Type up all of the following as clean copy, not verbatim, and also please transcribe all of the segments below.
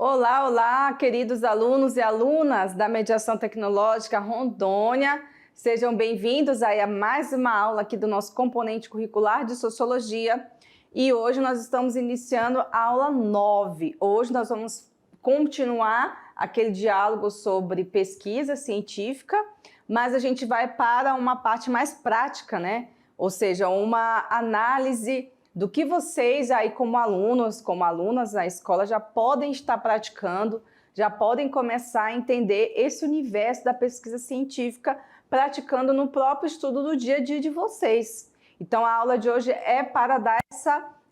Olá, olá, queridos alunos e alunas da Mediação Tecnológica Rondônia. Sejam bem-vindos aí a mais uma aula aqui do nosso componente curricular de Sociologia. E hoje nós estamos iniciando a aula 9. Hoje nós vamos continuar aquele diálogo sobre pesquisa científica, mas a gente vai para uma parte mais prática, né? Ou seja, uma análise do que vocês aí como alunos, como alunas na escola já podem estar praticando, já podem começar a entender esse universo da pesquisa científica, praticando no próprio estudo do dia a dia de vocês. Então a aula de hoje é para dar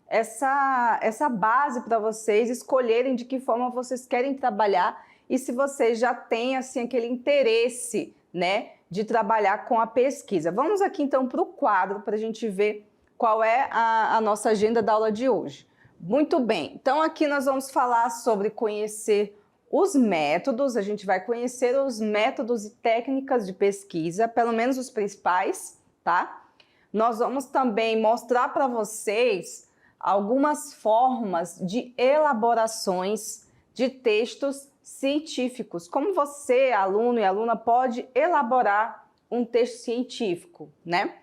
essa base para vocês escolherem de que forma vocês querem trabalhar e se vocês já têm assim aquele interesse, né, de trabalhar com a pesquisa. Vamos aqui então para o quadro para a gente ver qual é a nossa agenda da aula de hoje. Muito bem, então aqui nós vamos falar sobre conhecer os métodos, a gente vai conhecer os métodos e técnicas de pesquisa, pelo menos os principais, tá? Nós vamos também mostrar para vocês algumas formas de elaborações de textos científicos, como você, aluno e aluna, pode elaborar um texto científico, né?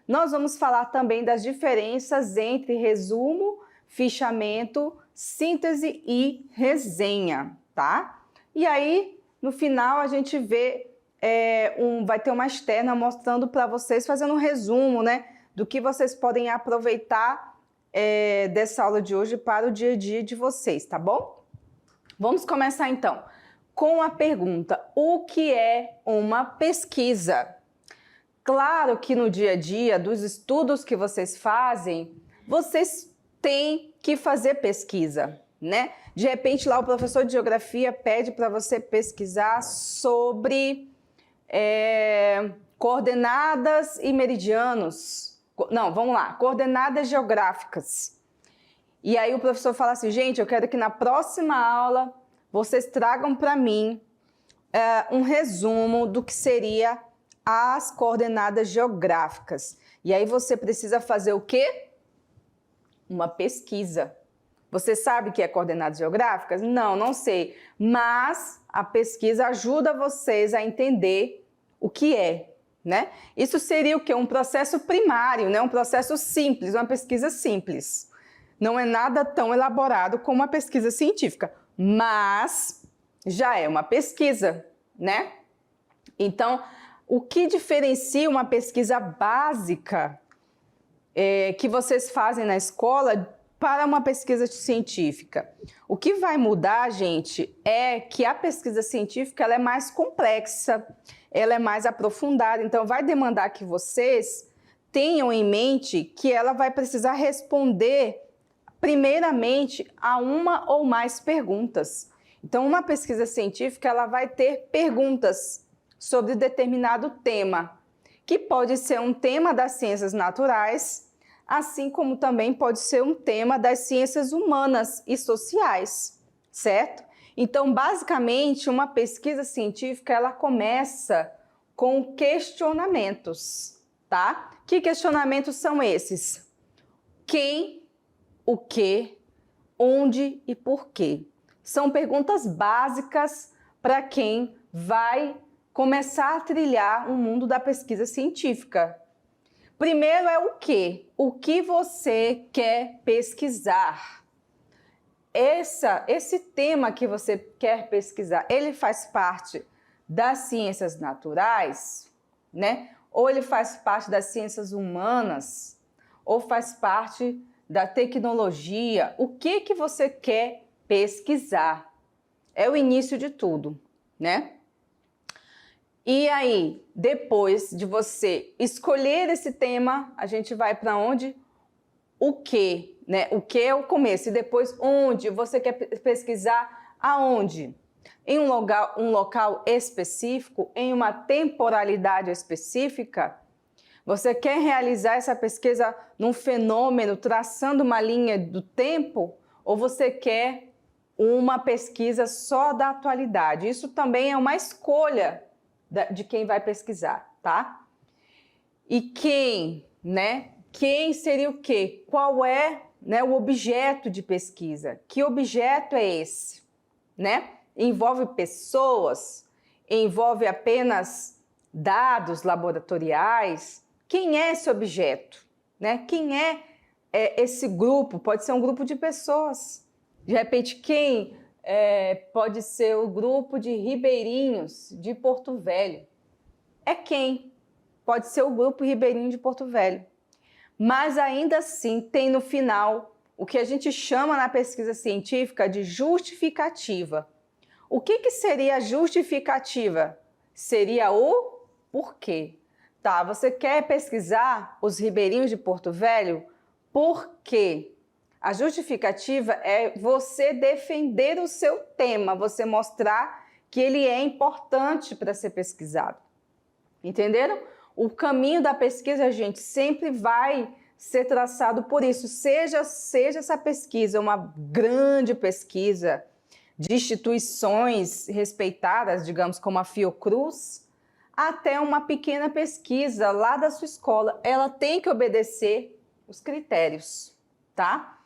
Nós vamos falar também das diferenças entre resumo, fichamento, síntese e resenha, tá? E aí, no final, a gente vê, vai ter uma externa mostrando para vocês, fazendo um resumo, né, do que vocês podem aproveitar dessa aula de hoje para o dia a dia de vocês, tá bom? Vamos começar então com a pergunta: o que é uma pesquisa? Claro que no dia a dia, dos estudos que vocês fazem, vocês têm que fazer pesquisa, né? De repente lá o professor de geografia pede para você pesquisar sobre coordenadas e meridianos. Não, vamos lá, coordenadas geográficas. E aí o professor fala assim: gente, eu quero que na próxima aula vocês tragam para mim um resumo do que seria as coordenadas geográficas. E aí você precisa fazer o quê? Uma pesquisa. Você sabe o que é coordenadas geográficas? Não, não sei. Mas a pesquisa ajuda vocês a entender o que é, né? Isso seria o quê? Um processo primário, né? Um processo simples, uma pesquisa simples. Não é nada tão elaborado como uma pesquisa científica, mas já é uma pesquisa, né? Então, o que diferencia uma pesquisa básica que vocês fazem na escola para uma pesquisa científica? O que vai mudar, gente, é que a pesquisa científica ela é mais complexa, ela é mais aprofundada, então vai demandar que vocês tenham em mente que ela vai precisar responder primeiramente a uma ou mais perguntas. Então, uma pesquisa científica ela vai ter perguntas sobre determinado tema, que pode ser um tema das ciências naturais, assim como também pode ser um tema das ciências humanas e sociais, certo? Então, basicamente, uma pesquisa científica, ela começa com questionamentos, tá? Que questionamentos são esses? Quem, o que, onde e por quê? São perguntas básicas para quem vai começar a trilhar o mundo da pesquisa científica. Primeiro é o quê? O que você quer pesquisar? Esse tema que você quer pesquisar, ele faz parte das ciências naturais, né? Ou ele faz parte das ciências humanas? Ou faz parte da tecnologia? O que você quer pesquisar? É o início de tudo, né? E aí, depois de você escolher esse tema, a gente vai para onde? O que, né? O que é o começo e depois onde? Você quer pesquisar aonde? Em um local específico, em uma temporalidade específica? Você quer realizar essa pesquisa num fenômeno, traçando uma linha do tempo? Ou você quer uma pesquisa só da atualidade? Isso também é uma escolha de quem vai pesquisar, tá? E quem, né? Quem seria o quê? Qual é, né, o objeto de pesquisa? Que objeto é esse? né? Envolve pessoas, envolve apenas dados laboratoriais. Quem é esse objeto, né? Quem é esse grupo? Pode ser um grupo de pessoas. De repente, quem pode ser o grupo de ribeirinhos de Porto Velho? É quem? Pode ser o grupo ribeirinho de Porto Velho. Mas ainda assim tem no final o que a gente chama na pesquisa científica de justificativa. O que seria a justificativa? Seria o porquê. Tá, você quer pesquisar os ribeirinhos de Porto Velho? Por quê? A justificativa é você defender o seu tema, você mostrar que ele é importante para ser pesquisado. Entenderam? O caminho da pesquisa, gente, sempre vai ser traçado por isso. Seja essa pesquisa uma grande pesquisa de instituições respeitadas, digamos, como a Fiocruz, até uma pequena pesquisa lá da sua escola. Ela tem que obedecer os critérios, tá?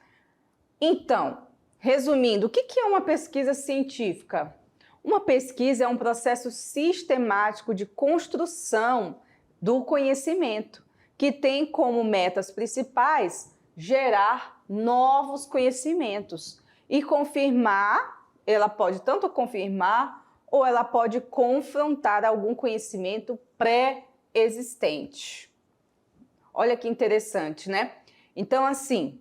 Então, resumindo, o que é uma pesquisa científica? Uma pesquisa é um processo sistemático de construção do conhecimento, que tem como metas principais gerar novos conhecimentos e confirmar, ela pode tanto confirmar ou ela pode confrontar algum conhecimento pré-existente. Olha que interessante, né? Então, assim,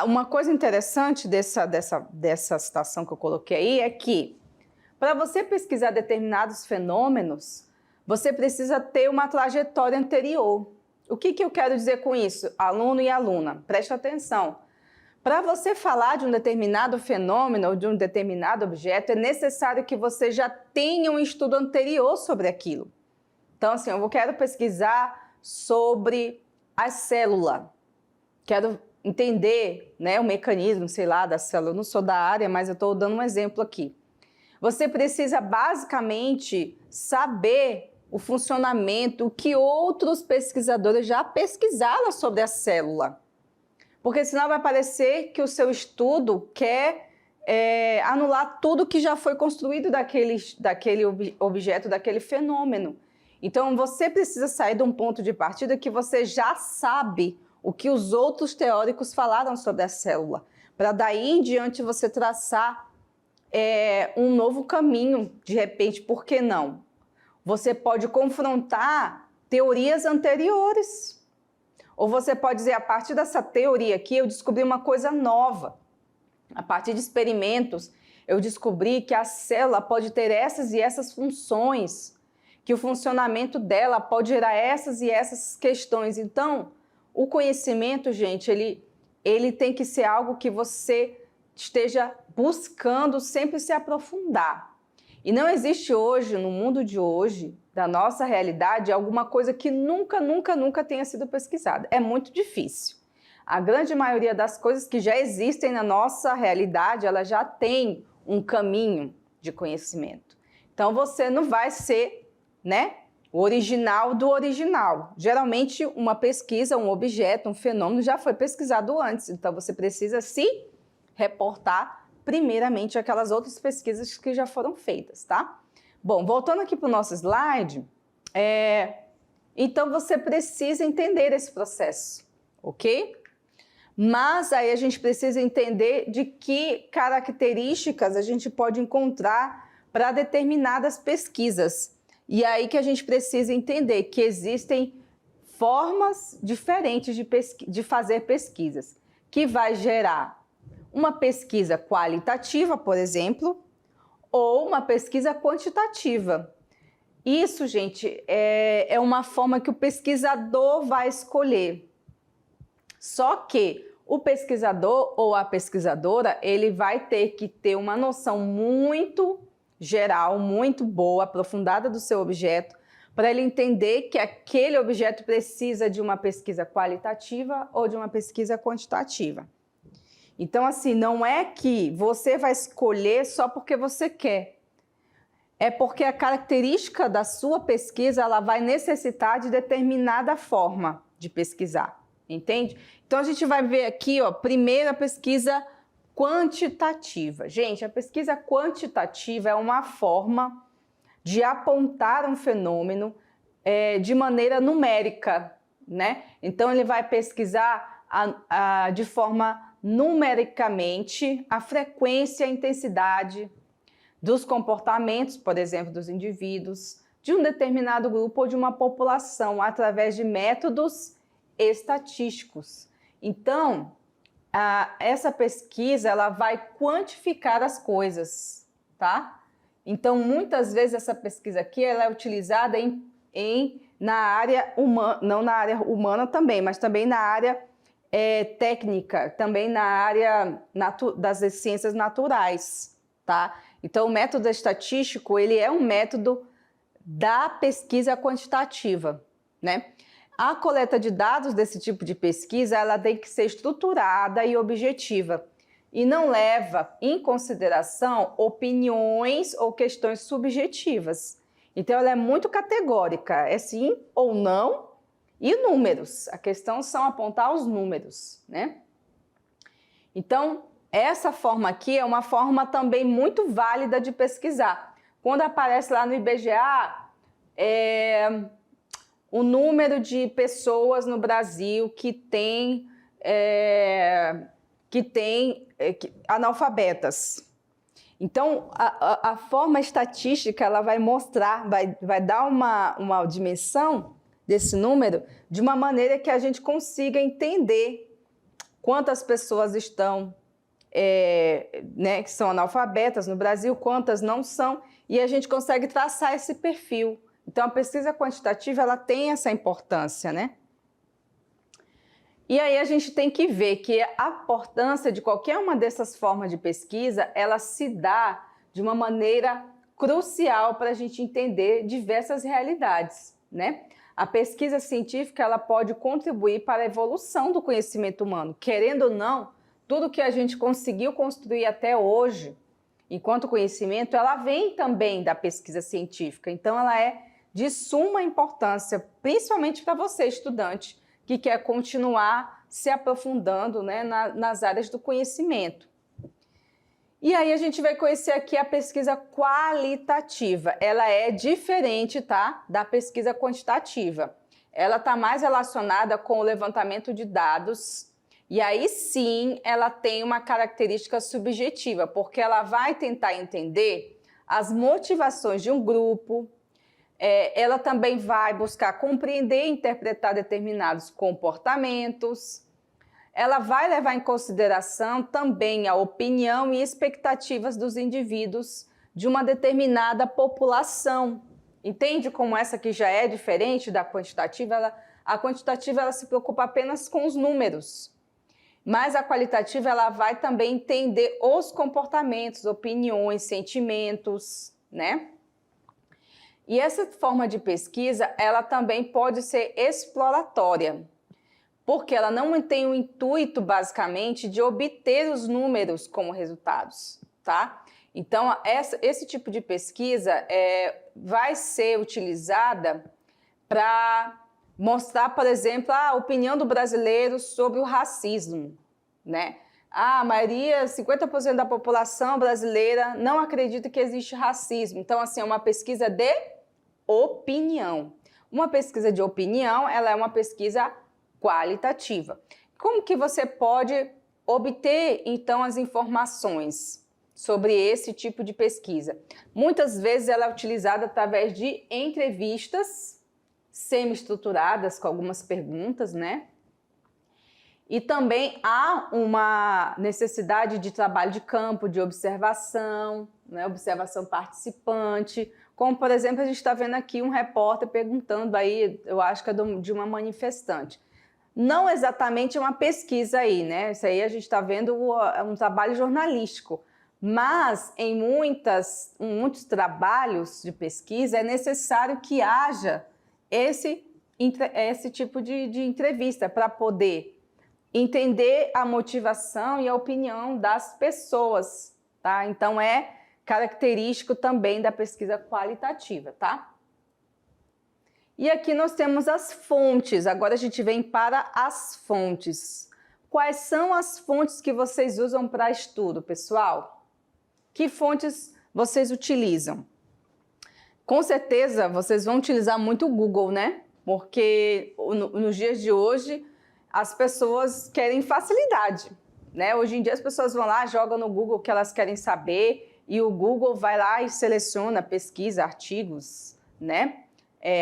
uma coisa interessante dessa citação que eu coloquei aí é que, para você pesquisar determinados fenômenos, você precisa ter uma trajetória anterior. O que eu quero dizer com isso? Aluno e aluna, preste atenção. Para você falar de um determinado fenômeno ou de um determinado objeto, é necessário que você já tenha um estudo anterior sobre aquilo. Então, assim, eu quero pesquisar sobre a célula. Quero entender, né, o mecanismo, sei lá, da célula. Eu não sou da área, mas eu estou dando um exemplo aqui. Você precisa basicamente saber o funcionamento, o que outros pesquisadores já pesquisaram sobre a célula. Porque senão vai parecer que o seu estudo quer anular tudo que já foi construído daquele objeto, daquele fenômeno. Então, você precisa sair de um ponto de partida que você já sabe o que os outros teóricos falaram sobre a célula, para daí em diante você traçar um novo caminho, de repente, por que não? Você pode confrontar teorias anteriores. Ou você pode dizer, a partir dessa teoria aqui, eu descobri uma coisa nova. A partir de experimentos, eu descobri que a célula pode ter essas e essas funções, que o funcionamento dela pode gerar essas e essas questões. Então, o conhecimento, gente, ele tem que ser algo que você esteja buscando sempre se aprofundar. E não existe hoje, no mundo de hoje, da nossa realidade, alguma coisa que nunca tenha sido pesquisada. É muito difícil. A grande maioria das coisas que já existem na nossa realidade, ela já tem um caminho de conhecimento. Então, você não vai ser, né, o original do original. Geralmente, uma pesquisa, um objeto, um fenômeno já foi pesquisado antes. Então, você precisa se reportar primeiramente aquelas outras pesquisas que já foram feitas, tá? Bom, voltando aqui para o nosso slide, então você precisa entender esse processo, ok? Mas aí a gente precisa entender de que características a gente pode encontrar para determinadas pesquisas. E aí que a gente precisa entender que existem formas diferentes de fazer pesquisas, que vai gerar uma pesquisa qualitativa, por exemplo, ou uma pesquisa quantitativa. Isso, gente, é uma forma que o pesquisador vai escolher. Só que o pesquisador ou a pesquisadora, ele vai ter que ter uma noção muito geral, muito boa, aprofundada do seu objeto, para ele entender que aquele objeto precisa de uma pesquisa qualitativa ou de uma pesquisa quantitativa. Então, assim, não é que você vai escolher só porque você quer. É porque a característica da sua pesquisa, ela vai necessitar de determinada forma de pesquisar, entende? Então, a gente vai ver aqui, ó, primeiro a pesquisa quantitativa. Gente, a pesquisa quantitativa é uma forma de apontar um fenômeno de maneira numérica, né? Então, ele vai pesquisar de forma numericamente a frequência e a intensidade dos comportamentos, por exemplo, dos indivíduos, de um determinado grupo ou de uma população, através de métodos estatísticos. Então, essa pesquisa ela vai quantificar as coisas, tá? Então, muitas vezes essa pesquisa aqui ela é utilizada na área humana, não na área humana também, mas também na área técnica, também na área das ciências naturais, tá? Então, o método estatístico, ele é um método da pesquisa quantitativa, né? A coleta de dados desse tipo de pesquisa, ela tem que ser estruturada e objetiva e não leva em consideração opiniões ou questões subjetivas. Então, ela é muito categórica, é sim ou não, e números. A questão são apontar os números, né? Então, essa forma aqui é uma forma também muito válida de pesquisar. Quando aparece lá no IBGE, o número de pessoas no Brasil que tem analfabetas. Então, a forma estatística ela vai mostrar, vai dar uma dimensão desse número de uma maneira que a gente consiga entender quantas pessoas estão, que são analfabetas no Brasil, quantas não são, e a gente consegue traçar esse perfil. Então, a pesquisa quantitativa ela tem essa importância, né? E aí a gente tem que ver que a importância de qualquer uma dessas formas de pesquisa, ela se dá de uma maneira crucial para a gente entender diversas realidades, né? A pesquisa científica ela pode contribuir para a evolução do conhecimento humano. Querendo ou não, tudo que a gente conseguiu construir até hoje, enquanto conhecimento, ela vem também da pesquisa científica. Então, ela é de suma importância, principalmente para você, estudante, que quer continuar se aprofundando, né, nas áreas do conhecimento. E aí a gente vai conhecer aqui a pesquisa qualitativa. Ela é diferente, tá, da pesquisa quantitativa. Ela está mais relacionada com o levantamento de dados e aí sim ela tem uma característica subjetiva, porque ela vai tentar entender as motivações de um grupo. Ela também vai buscar compreender e interpretar determinados comportamentos. Ela vai levar em consideração também a opinião e expectativas dos indivíduos de uma determinada população. Entende como essa aqui já é diferente da quantitativa? A quantitativa ela se preocupa apenas com os números, mas a qualitativa ela vai também entender os comportamentos, opiniões, sentimentos, né? E essa forma de pesquisa, ela também pode ser exploratória, porque ela não tem o intuito, basicamente, de obter os números como resultados, tá? Então, esse tipo de pesquisa vai ser utilizada para mostrar, por exemplo, a opinião do brasileiro sobre o racismo, né? A maioria, 50% da população brasileira não acredita que existe racismo. Então, assim, é uma pesquisa de opinião. Uma pesquisa de opinião, ela é uma pesquisa qualitativa. Como que você pode obter, então, as informações sobre esse tipo de pesquisa? Muitas vezes ela é utilizada através de entrevistas semi-estruturadas, com algumas perguntas, né? E também há uma necessidade de trabalho de campo, de observação, né? Observação participante, como, por exemplo, a gente está vendo aqui um repórter perguntando aí, eu acho que é de uma manifestante. Não exatamente uma pesquisa aí, né? Isso aí a gente está vendo um trabalho jornalístico, mas em muitos trabalhos de pesquisa é necessário que haja esse tipo de entrevista para poder entender a motivação e a opinião das pessoas, tá? Então, é característico também da pesquisa qualitativa, tá? E aqui nós temos as fontes. Agora a gente vem para as fontes. Quais são as fontes que vocês usam para estudo, pessoal? Que fontes vocês utilizam? Com certeza, vocês vão utilizar muito o Google, né? Porque nos dias de hoje, as pessoas querem facilidade, né? Hoje em dia, as pessoas vão lá, jogam no Google o que elas querem saber e o Google vai lá e seleciona, pesquisa, artigos, né?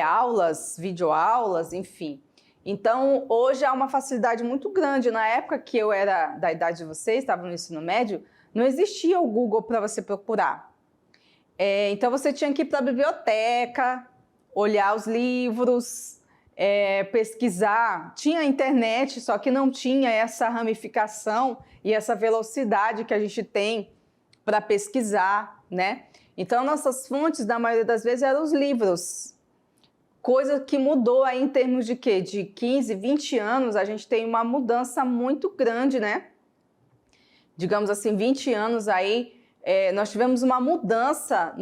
Aulas, videoaulas, enfim. Então, hoje há uma facilidade muito grande. Na época que eu era da idade de vocês, estava no ensino médio, não existia o Google para você procurar. Então, você tinha que ir para a biblioteca, olhar os livros, pesquisar. Tinha internet, só que não tinha essa ramificação e essa velocidade que a gente tem para pesquisar, né? Então, nossas fontes, na maioria das vezes, eram os livros. Coisa que mudou aí em termos de quê? De 15, 20 anos, a gente tem uma mudança muito grande, né? Digamos assim, 20 anos aí, nós tivemos uma mudança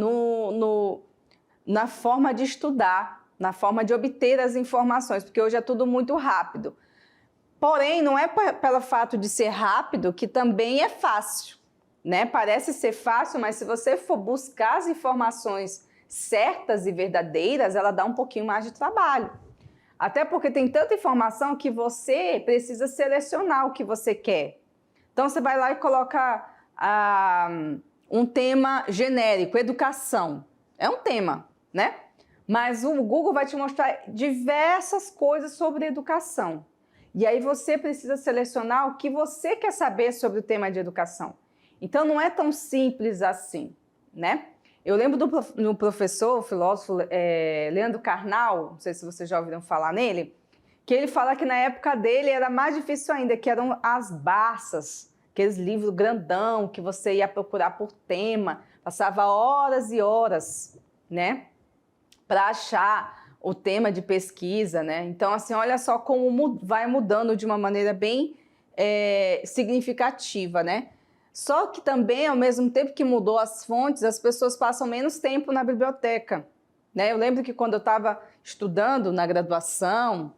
na forma de estudar, na forma de obter as informações, porque hoje é tudo muito rápido. Porém, não é pelo fato de ser rápido que também é fácil, né? Parece ser fácil, mas se você for buscar as informações certas e verdadeiras, ela dá um pouquinho mais de trabalho. Até porque tem tanta informação que você precisa selecionar o que você quer. Então, você vai lá e coloca um tema genérico, educação. É um tema, né? Mas o Google vai te mostrar diversas coisas sobre educação. E aí você precisa selecionar o que você quer saber sobre o tema de educação. Então, não é tão simples assim, né? Eu lembro do professor, o filósofo Leandro Carnal, não sei se vocês já ouviram falar nele, que ele fala que na época dele era mais difícil ainda, que eram as Barças, aqueles livros grandão que você ia procurar por tema, passava horas e horas, né, para achar o tema de pesquisa, né? Então, assim, olha só como vai mudando de uma maneira bem significativa, né? Só que também, ao mesmo tempo que mudou as fontes, as pessoas passam menos tempo na biblioteca, né? Eu lembro que quando eu estava estudando na graduação,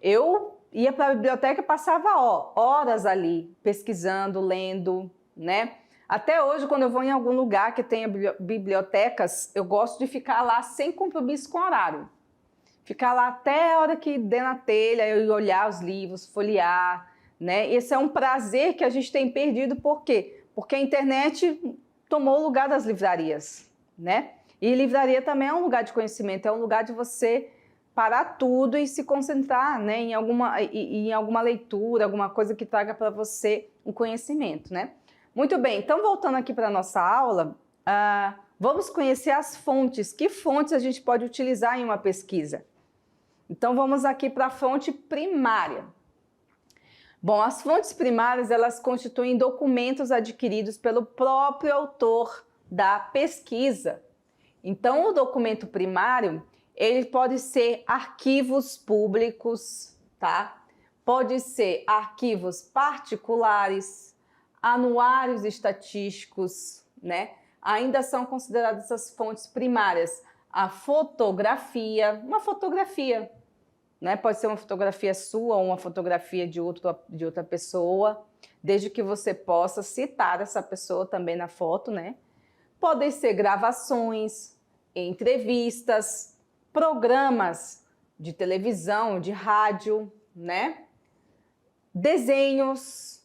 eu ia para a biblioteca e passava horas ali, pesquisando, lendo, né? Até hoje, quando eu vou em algum lugar que tenha bibliotecas, eu gosto de ficar lá sem compromisso com horário. Ficar lá até a hora que der na telha, eu ir olhar os livros, folhear, né? Esse é um prazer que a gente tem perdido, por quê? Porque a internet tomou o lugar das livrarias, né? E livraria também é um lugar de conhecimento, é um lugar de você parar tudo e se concentrar, né, em alguma leitura, alguma coisa que traga para você um conhecimento, né? Muito bem, então voltando aqui para a nossa aula, vamos conhecer as fontes. Que fontes a gente pode utilizar em uma pesquisa? Então vamos aqui para a fonte primária. Bom, as fontes primárias, elas constituem documentos adquiridos pelo próprio autor da pesquisa. Então, o documento primário, ele pode ser arquivos públicos, tá? Pode ser arquivos particulares, anuários estatísticos, né? Ainda são consideradas essas fontes primárias. A fotografia, uma fotografia, né? Pode ser uma fotografia sua ou uma fotografia de outra pessoa, desde que você possa citar essa pessoa também na foto, né? Podem ser gravações, entrevistas, programas de televisão, de rádio, né? Desenhos,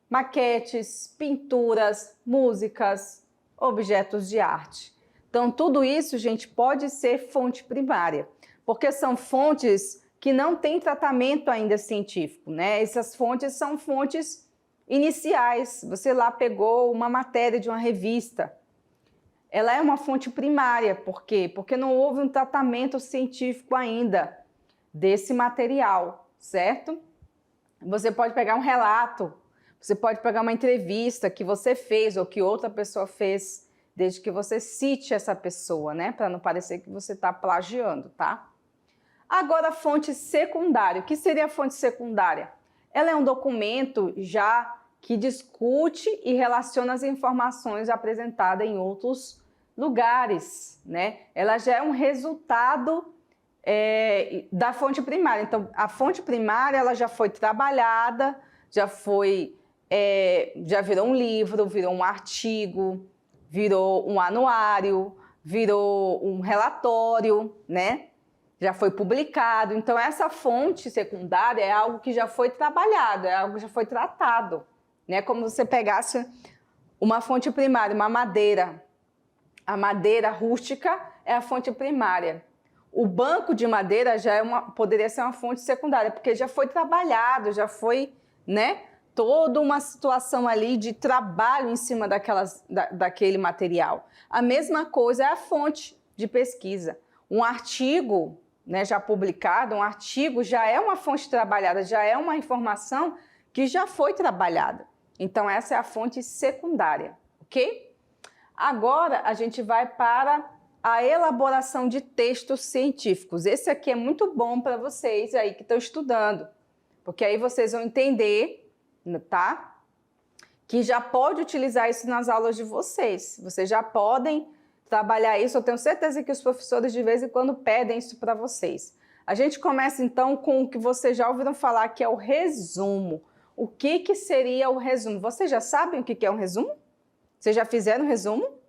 maquetes, pinturas, músicas, objetos de arte. Então, tudo isso, gente, pode ser fonte primária, porque são fontes que não têm tratamento ainda científico, né? Essas fontes são fontes iniciais. Você lá pegou uma matéria de uma revista. Ela é uma fonte primária. Por quê? Porque não houve um tratamento científico ainda desse material, certo? Você pode pegar um relato, você pode pegar uma entrevista que você fez ou que outra pessoa fez, desde que você cite essa pessoa, né? Para não parecer que você está plagiando, tá? Agora, a fonte secundária. O que seria a fonte secundária? Ela é um documento já que discute e relaciona as informações apresentadas em outros lugares, né? Ela já é um resultado da fonte primária. Então, a fonte primária ela já foi trabalhada, já virou um livro, virou um artigo, virou um anuário, virou um relatório, né? Já foi publicado. Então, essa fonte secundária é algo que já foi trabalhado, é algo que já foi tratado, né? Como se você pegasse uma fonte primária, uma madeira. A madeira rústica é a fonte primária. O banco de madeira poderia ser uma fonte secundária, porque já foi trabalhado, já foi, né, toda uma situação ali de trabalho em cima daquele material. A mesma coisa é a fonte de pesquisa. Um artigo, né, já publicado, um artigo já é uma fonte trabalhada, já é uma informação que já foi trabalhada. Então, essa é a fonte secundária, ok? Agora, a gente vai para a elaboração de textos científicos. Esse aqui é muito bom para vocês aí que estão estudando, porque aí vocês vão entender, tá? Que já pode utilizar isso nas aulas de vocês. Vocês já podem trabalhar isso. Eu tenho certeza que os professores de vez em quando pedem isso para vocês. A gente começa então com o que vocês já ouviram falar, que é o resumo. O que seria o resumo? Vocês já sabem o que é um resumo? Vocês já fizeram um resumo?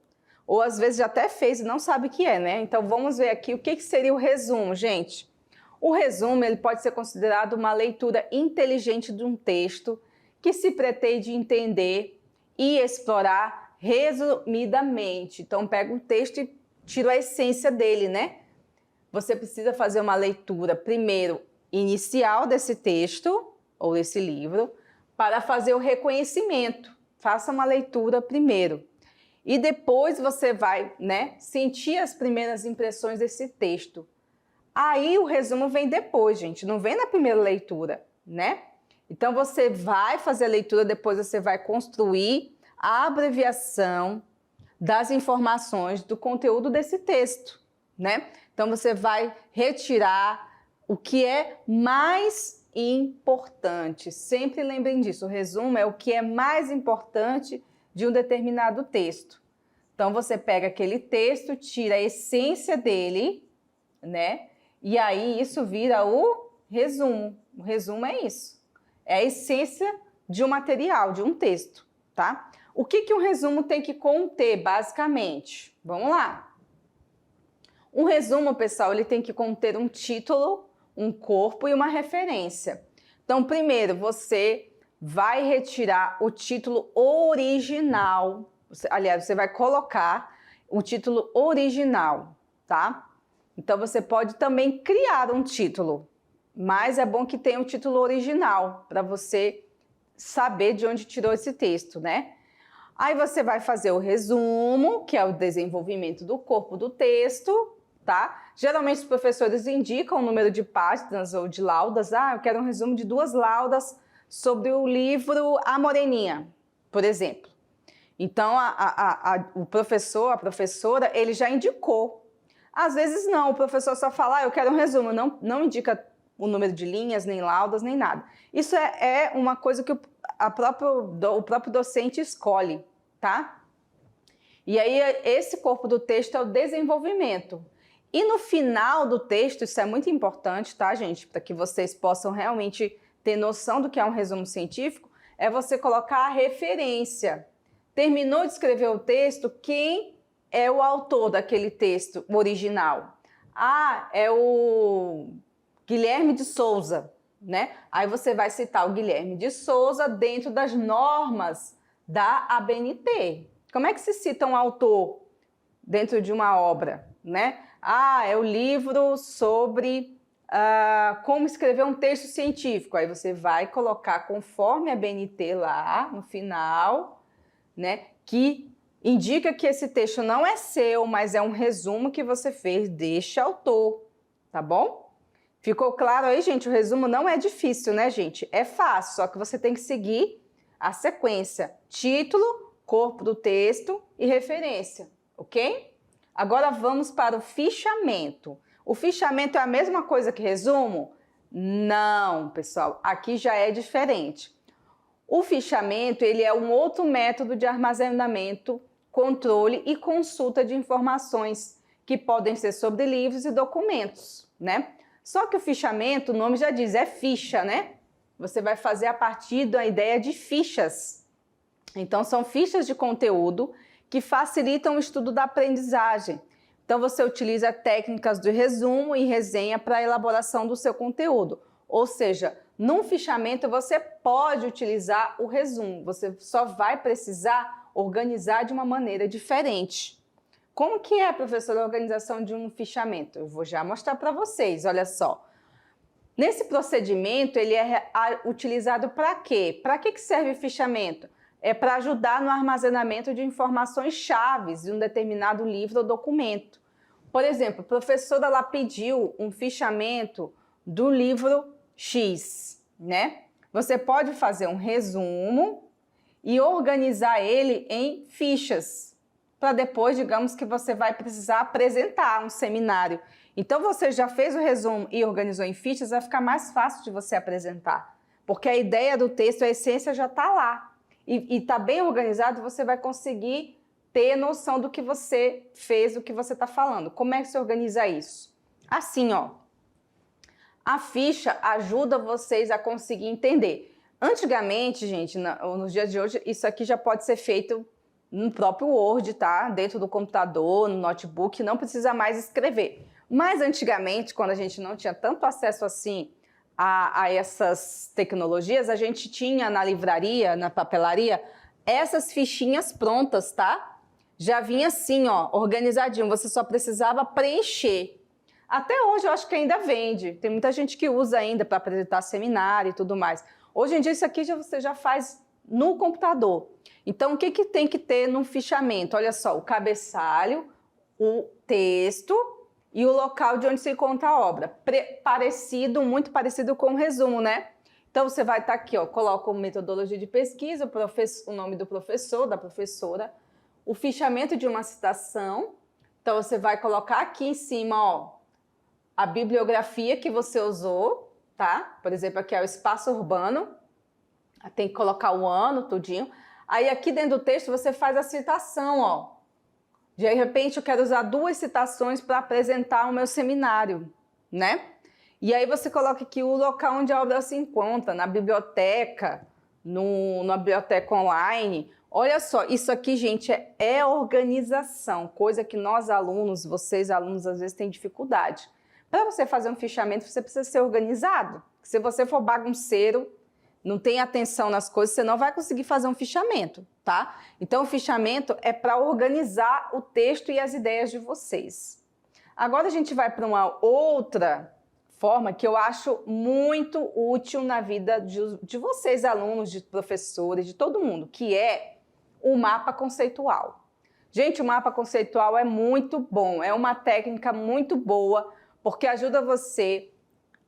Ou às vezes já até fez e não sabe o que é, né? Então vamos ver aqui o que seria o resumo, gente. O resumo ele pode ser considerado uma leitura inteligente de um texto que se pretende entender e explorar resumidamente. Então pega um texto e tira a essência dele, né? Você precisa fazer uma leitura primeiro inicial desse texto ou desse livro para fazer o reconhecimento. Faça uma leitura primeiro. E depois você vai, né, sentir as primeiras impressões desse texto. Aí o resumo vem depois, gente, não vem na primeira leitura, né? Então você vai fazer a leitura, depois você vai construir a abreviação das informações do conteúdo desse texto, né? Então você vai retirar o que é mais importante. Sempre lembrem disso, o resumo é o que é mais importante de um determinado texto. Então, você pega aquele texto, tira a essência dele, né? E aí, isso vira o resumo. O resumo é isso. É a essência de um material, de um texto, tá? O que um resumo tem que conter, basicamente? Vamos lá. Um resumo, pessoal, ele tem que conter um título, um corpo e uma referência. Então, primeiro, você vai retirar o título original, aliás, você vai colocar o título original, tá? Então, você pode também criar um título, mas é bom que tenha o título original, para você saber de onde tirou esse texto, né? Aí você vai fazer o resumo, que é o desenvolvimento do corpo do texto, tá? Geralmente os professores indicam o número de páginas ou de laudas. Eu quero um resumo de 2 laudas sobre o livro A Moreninha, por exemplo. Então, o professor, a professora, ele já indicou. Às vezes não, o professor só fala, eu quero um resumo, não indica o número de linhas, nem laudas, nem nada. Isso é uma coisa que o próprio docente escolhe, tá? E aí, esse corpo do texto é o desenvolvimento. E no final do texto, isso é muito importante, tá, gente? Para que vocês possam realmente ter noção do que é um resumo científico, é você colocar a referência. Terminou de escrever o texto, quem é o autor daquele texto original? É o Guilherme de Souza, né? Aí você vai citar o Guilherme de Souza dentro das normas da ABNT. Como é que se cita um autor dentro de uma obra, né? É o livro sobre como escrever um texto científico. Aí você vai colocar conforme a ABNT lá no final, né? Que indica que esse texto não é seu, mas é um resumo que você fez deste autor, tá bom? Ficou claro aí, gente? O resumo não é difícil, né, gente? É fácil, só que você tem que seguir a sequência: título, corpo do texto e referência, ok? Agora vamos para o fichamento. O fichamento é a mesma coisa que resumo? Não, pessoal, aqui já é diferente. O fichamento, ele é um outro método de armazenamento, controle e consulta de informações que podem ser sobre livros e documentos, né? Só que o fichamento, o nome já diz, é ficha, né? você vai fazer a partir da ideia de fichas. Então, são fichas de conteúdo que facilitam o estudo da aprendizagem. Então, você utiliza técnicas de resumo e resenha para a elaboração do seu conteúdo. Ou seja, num fichamento você pode utilizar o resumo, você só vai precisar organizar de uma maneira diferente. Como que é, professora, a organização de um fichamento? Eu vou já mostrar para vocês, olha só. Nesse procedimento, ele é utilizado para quê? Para que serve o fichamento? É para ajudar no armazenamento de informações chaves de um determinado livro ou documento. Por exemplo, a professora lá pediu um fichamento do livro X, né? Você pode fazer um resumo e organizar ele em fichas, para depois, digamos que você vai precisar apresentar um seminário. Então, você já fez o resumo e organizou em fichas, vai ficar mais fácil de você apresentar, porque a ideia do texto, a essência já está lá. E está bem organizado, você vai conseguir ter noção do que você fez, do que você está falando. Como é que você organiza isso? Assim, ó. A ficha ajuda vocês a conseguir entender. Antigamente, gente, nos dias de hoje, isso aqui já pode ser feito no próprio Word, tá? Dentro do computador, no notebook, não precisa mais escrever. Mas antigamente, quando a gente não tinha tanto acesso assim a essas tecnologias, a gente tinha na livraria, na papelaria, essas fichinhas prontas, tá? Já vinha assim, ó, organizadinho, você só precisava preencher. Até hoje eu acho que ainda vende, tem muita gente que usa ainda para apresentar seminário e tudo mais. Hoje em dia isso aqui você já faz no computador. Então o que tem que ter no fichamento? Olha só, o cabeçalho, o texto e o local de onde se conta a obra. Muito parecido com o resumo, né? Então você vai estar aqui, ó, coloca a metodologia de pesquisa, o nome do professor, da professora, o fichamento de uma citação. Então você vai colocar aqui em cima, ó, a bibliografia que você usou, tá? Por exemplo, aqui é o espaço urbano, tem que colocar o ano, tudinho. Aí aqui dentro do texto você faz a citação, ó. De repente eu quero usar 2 citações para apresentar o meu seminário, né? E aí você coloca aqui o local onde a obra se encontra, na biblioteca, na biblioteca online. Olha só, isso aqui, gente, é organização, coisa que nós alunos, vocês alunos, às vezes têm dificuldade. Para você fazer um fichamento, você precisa ser organizado. Se você for bagunceiro, não tem atenção nas coisas, você não vai conseguir fazer um fichamento, tá? Então, o fichamento é para organizar o texto e as ideias de vocês. Agora a gente vai para uma outra forma que eu acho muito útil na vida de vocês, alunos, de professores, de todo mundo, que é o mapa conceitual. Gente, o mapa conceitual é muito bom, é uma técnica muito boa, porque ajuda você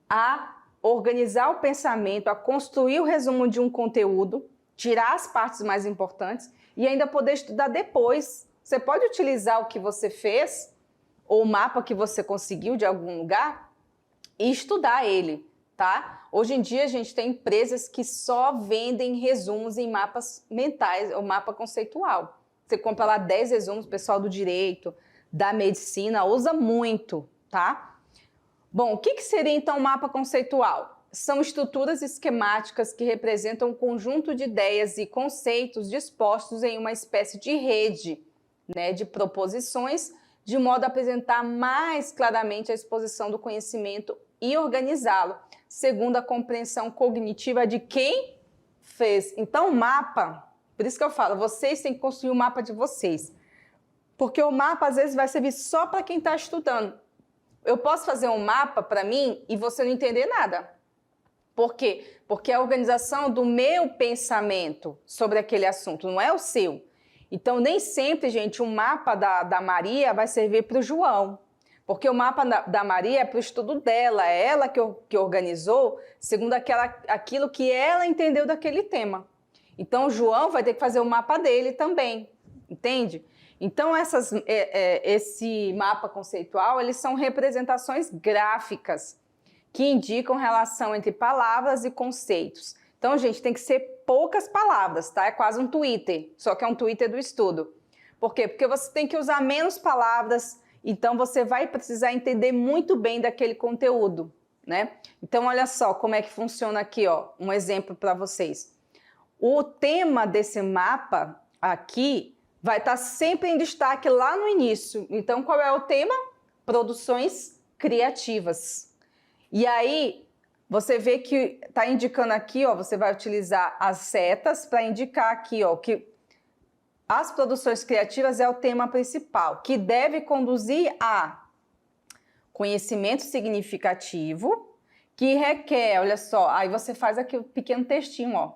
a organizar o pensamento, a construir o resumo de um conteúdo, tirar as partes mais importantes e ainda poder estudar depois. Você pode utilizar o que você fez, ou o mapa que você conseguiu de algum lugar, e estudar ele, tá? Hoje em dia a gente tem empresas que só vendem resumos em mapas mentais, ou mapa conceitual. Você compra lá 10 resumos, o pessoal do direito, da medicina, usa muito, tá? Bom, o que seria então o mapa conceitual? São estruturas esquemáticas que representam um conjunto de ideias e conceitos dispostos em uma espécie de rede, né, de proposições, de modo a apresentar mais claramente a exposição do conhecimento e organizá-lo, segundo a compreensão cognitiva de quem fez. Então, o mapa, por isso que eu falo, vocês têm que construir o mapa de vocês, porque o mapa às vezes vai servir só para quem está estudando. Eu posso fazer um mapa para mim e você não entender nada. Por quê? Porque é a organização do meu pensamento sobre aquele assunto, não é o seu. Então, nem sempre, gente, o mapa da Maria vai servir para o João. Porque o mapa da Maria é para o estudo dela, é ela que organizou segundo aquilo que ela entendeu daquele tema. Então, o João vai ter que fazer o mapa dele também, entende? Então, esse mapa conceitual, eles são representações gráficas que indicam relação entre palavras e conceitos. Então, gente, tem que ser poucas palavras, tá? É quase um Twitter, só que é um Twitter do estudo. Por quê? Porque você tem que usar menos palavras, então você vai precisar entender muito bem daquele conteúdo. né? Então, olha só como é que funciona aqui, ó, um exemplo para vocês. O tema desse mapa aqui vai estar sempre em destaque lá no início. Então, qual é o tema? Produções criativas. E aí, você vê que está indicando aqui, ó, você vai utilizar as setas para indicar aqui, ó, que as produções criativas é o tema principal, que deve conduzir a conhecimento significativo, que requer, olha só, aí você faz aqui um pequeno textinho, ó,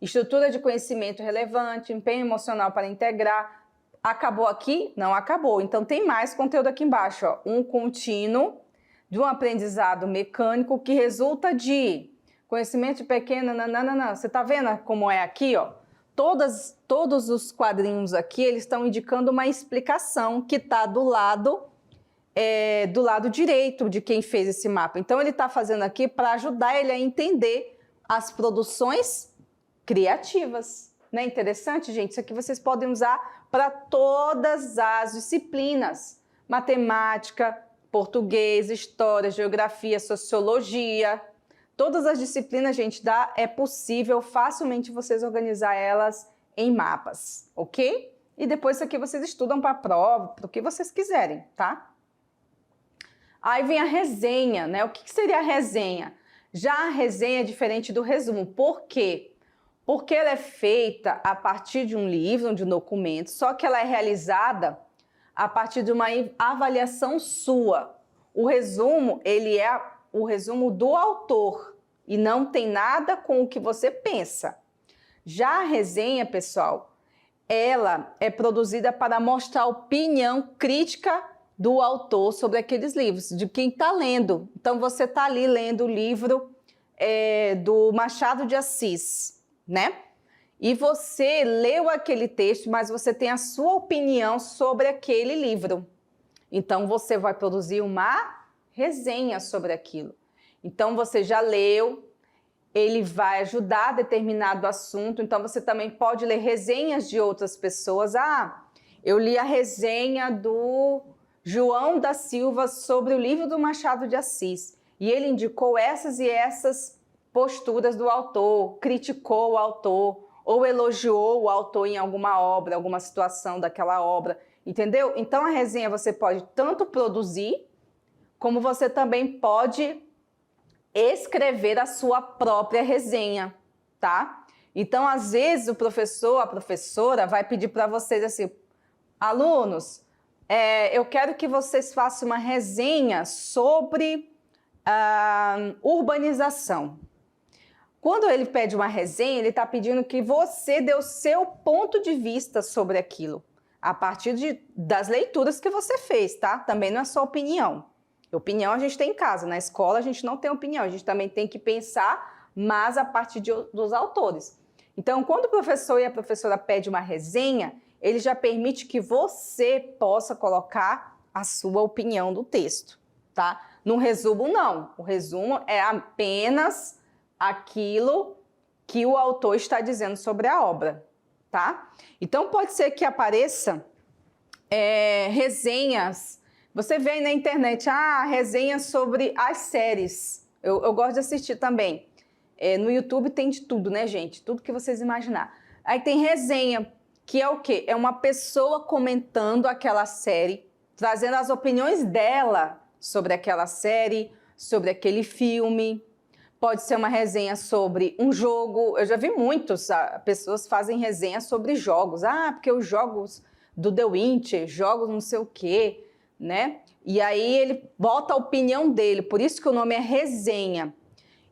estrutura de conhecimento relevante, empenho emocional para integrar. Acabou aqui? Não acabou. Então tem mais conteúdo aqui embaixo, ó, um contínuo de um aprendizado mecânico que resulta de conhecimento pequeno, nananana. Você tá vendo como é aqui, ó? Todos os quadrinhos aqui, eles estão indicando uma explicação que está do lado direito de quem fez esse mapa. Então, ele está fazendo aqui para ajudar ele a entender as produções criativas. Não é interessante, gente? Isso aqui vocês podem usar para todas as disciplinas. Matemática, português, história, geografia, sociologia. Todas as disciplinas, gente, é possível facilmente vocês organizar elas em mapas, ok? E depois isso aqui vocês estudam para a prova, para o que vocês quiserem, tá? Aí vem a resenha, né? O que seria a resenha? Já a resenha é diferente do resumo. Por quê? Porque ela é feita a partir de um livro, de um documento, só que ela é realizada a partir de uma avaliação sua. O resumo, ele é o resumo do autor e não tem nada com o que você pensa. Já a resenha, pessoal, ela é produzida para mostrar a opinião crítica do autor sobre aqueles livros, de quem está lendo. Então, você está ali lendo o livro do Machado de Assis, né? E você leu aquele texto, mas você tem a sua opinião sobre aquele livro. Então, você vai produzir uma resenha sobre aquilo. Então, você já leu, ele vai ajudar a determinado assunto, então você também pode ler resenhas de outras pessoas. Ah, eu li a resenha do João da Silva sobre o livro do Machado de Assis, e ele indicou essas e essas posturas do autor, criticou o autor, ou elogiou o autor em alguma obra, alguma situação daquela obra, entendeu? Então, a resenha você pode tanto produzir, como você também pode escrever a sua própria resenha, tá? Então, às vezes, o professor, a professora vai pedir para vocês assim, alunos, eu quero que vocês façam uma resenha sobre urbanização. Quando ele pede uma resenha, ele está pedindo que você dê o seu ponto de vista sobre aquilo, a partir das leituras que você fez, tá? Também não é só opinião. Opinião a gente tem em casa, na escola a gente não tem opinião, a gente também tem que pensar, mas a partir dos autores. Então, quando o professor e a professora pedem uma resenha, ele já permite que você possa colocar a sua opinião do texto, tá? No resumo, não. O resumo é apenas aquilo que o autor está dizendo sobre a obra, tá? Então, pode ser que apareça resenhas. Você vê aí na internet, resenha sobre as séries. Eu gosto de assistir também. No YouTube tem de tudo, né, gente? Tudo que vocês imaginar. Aí tem resenha, que é o quê? É uma pessoa comentando aquela série, trazendo as opiniões dela sobre aquela série, sobre aquele filme. Pode ser uma resenha sobre um jogo. Eu já vi muitas pessoas fazem resenha sobre jogos. Porque os jogos do The Witcher, jogos não sei o quê, né? E aí ele bota a opinião dele, por isso que o nome é resenha.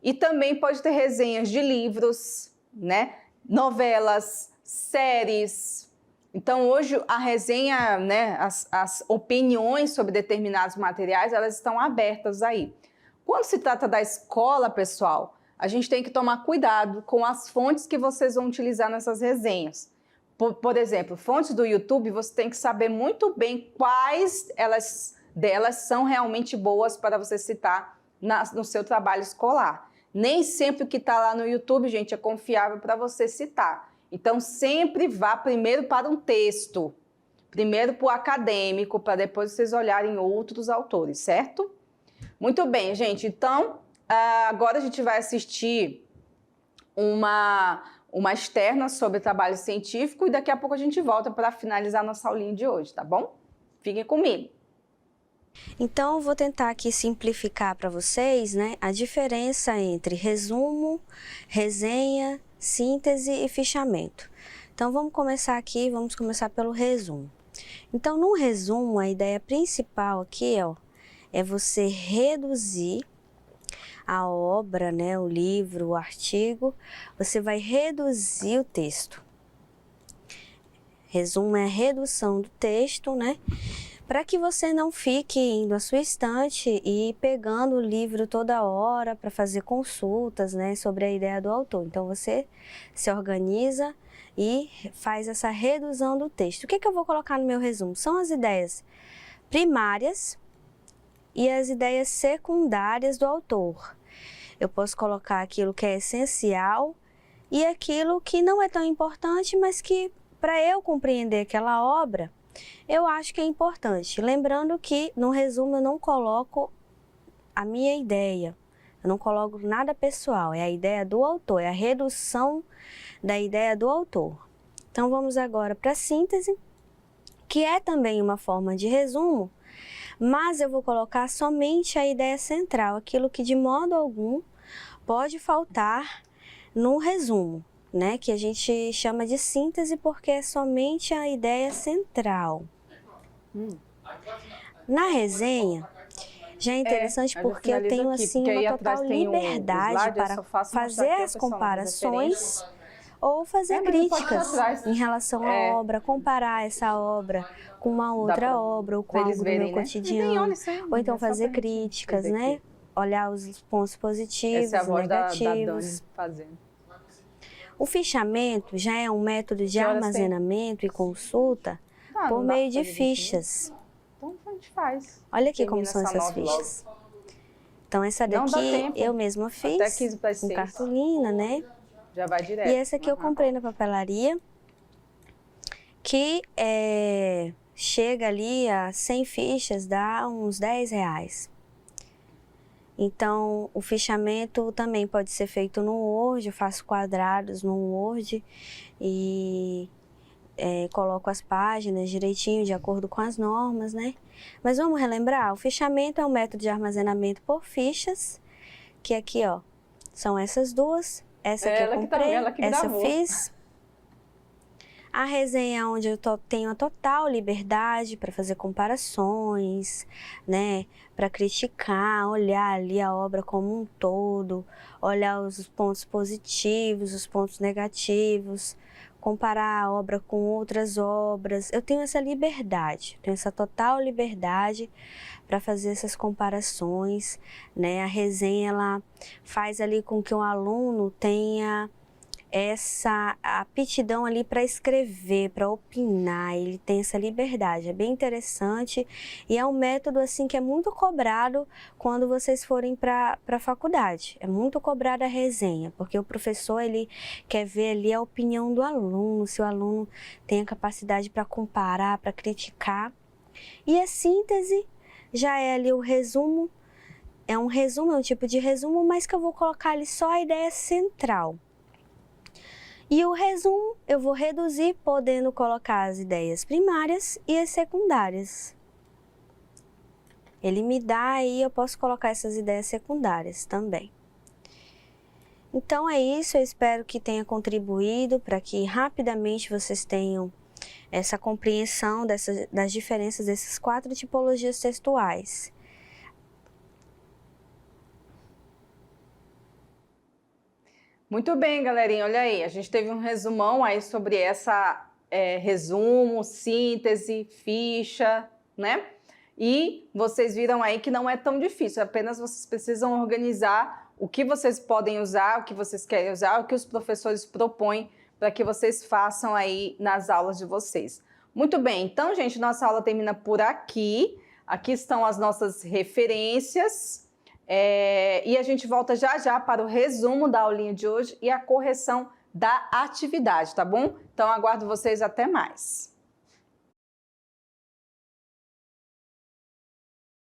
E também pode ter resenhas de livros, né? Novelas, séries. Então hoje a resenha, né? As opiniões sobre determinados materiais, elas estão abertas aí. Quando se trata da escola, pessoal, a gente tem que tomar cuidado com as fontes que vocês vão utilizar nessas resenhas. Por exemplo, fontes do YouTube, você tem que saber muito bem quais delas são realmente boas para você citar no seu trabalho escolar. Nem sempre o que está lá no YouTube, gente, é confiável para você citar. Então, sempre vá primeiro para um texto, primeiro para o acadêmico, para depois vocês olharem outros autores, certo? Muito bem, gente. Então, Agora a gente vai assistir uma externa sobre trabalho científico e daqui a pouco a gente volta para finalizar nossa aulinha de hoje, tá bom? Fiquem comigo. Então, eu vou tentar aqui simplificar para vocês, né, a diferença entre resumo, resenha, síntese e fichamento. Então, vamos começar aqui, vamos começar pelo resumo. Então, no resumo, a ideia principal aqui, ó, é você reduzir a obra, né, o livro, o artigo, você vai reduzir o texto. Resumo é a redução do texto, né? Para que você não fique indo à sua estante e pegando o livro toda hora para fazer consultas, né, sobre a ideia do autor. Então, você se organiza e faz essa redução do texto. O que eu vou colocar no meu resumo? São as ideias primárias e as ideias secundárias do autor. Eu posso colocar aquilo que é essencial e aquilo que não é tão importante, mas que, para eu compreender aquela obra, eu acho que é importante. Lembrando que no resumo eu não coloco a minha ideia, eu não coloco nada pessoal, é a ideia do autor, é a redução da ideia do autor. Então vamos agora para a síntese, que é também uma forma de resumo, mas eu vou colocar somente a ideia central, aquilo que de modo algum pode faltar no resumo, né? Que a gente chama de síntese porque é somente a ideia central. Na resenha, já é interessante porque eu tenho aqui, assim uma total liberdade para fazer as comparações ou fazer críticas em relação à obra, comparar essa obra com uma outra obra ou com algo do meu cotidiano, ou então fazer críticas, né? Olhar os pontos positivos e negativos. O fichamento já é um método de armazenamento e consulta por meio de fichas. Então a gente faz. Olha aqui como são essas fichas. Então essa daqui eu mesma fiz com cartolina, né? Já vai direto. E essa aqui eu comprei na papelaria, que chega ali a 100 fichas, dá uns R$10. Então, o fichamento também pode ser feito no Word, eu faço quadrados no Word e coloco as páginas direitinho, de acordo com as normas, né? Mas vamos relembrar, o fichamento é um método de armazenamento por fichas, que aqui, ó, são essas duas, essa aqui eu comprei, essa eu fiz. A resenha é onde eu tenho a total liberdade para fazer comparações, né? Para criticar, olhar ali a obra como um todo, olhar os pontos positivos, os pontos negativos, comparar a obra com outras obras. Eu tenho essa liberdade, tenho essa total liberdade para fazer essas comparações, né? A resenha, ela faz ali com que o aluno tenha essa aptidão ali para escrever, para opinar, ele tem essa liberdade, é bem interessante e é um método assim que é muito cobrado quando vocês forem para a faculdade, é muito cobrada a resenha, porque o professor ele quer ver ali a opinião do aluno, se o aluno tem a capacidade para comparar, para criticar, e a síntese já é ali o resumo, é um tipo de resumo, mas que eu vou colocar ali só a ideia central. E o resumo eu vou reduzir, podendo colocar as ideias primárias e as secundárias. Ele me dá aí, eu posso colocar essas ideias secundárias também. Então é isso, eu espero que tenha contribuído para que rapidamente vocês tenham essa compreensão das diferenças dessas 4 tipologias textuais. Muito bem, galerinha, olha aí, a gente teve um resumão aí sobre essa resumo, síntese, ficha, né? E vocês viram aí que não é tão difícil, apenas vocês precisam organizar o que vocês podem usar, o que vocês querem usar, o que os professores propõem para que vocês façam aí nas aulas de vocês. Muito bem, então, gente, nossa aula termina por aqui. Aqui estão as nossas referências. E a gente volta já já para o resumo da aulinha de hoje e a correção da atividade, tá bom? Então, aguardo vocês até mais.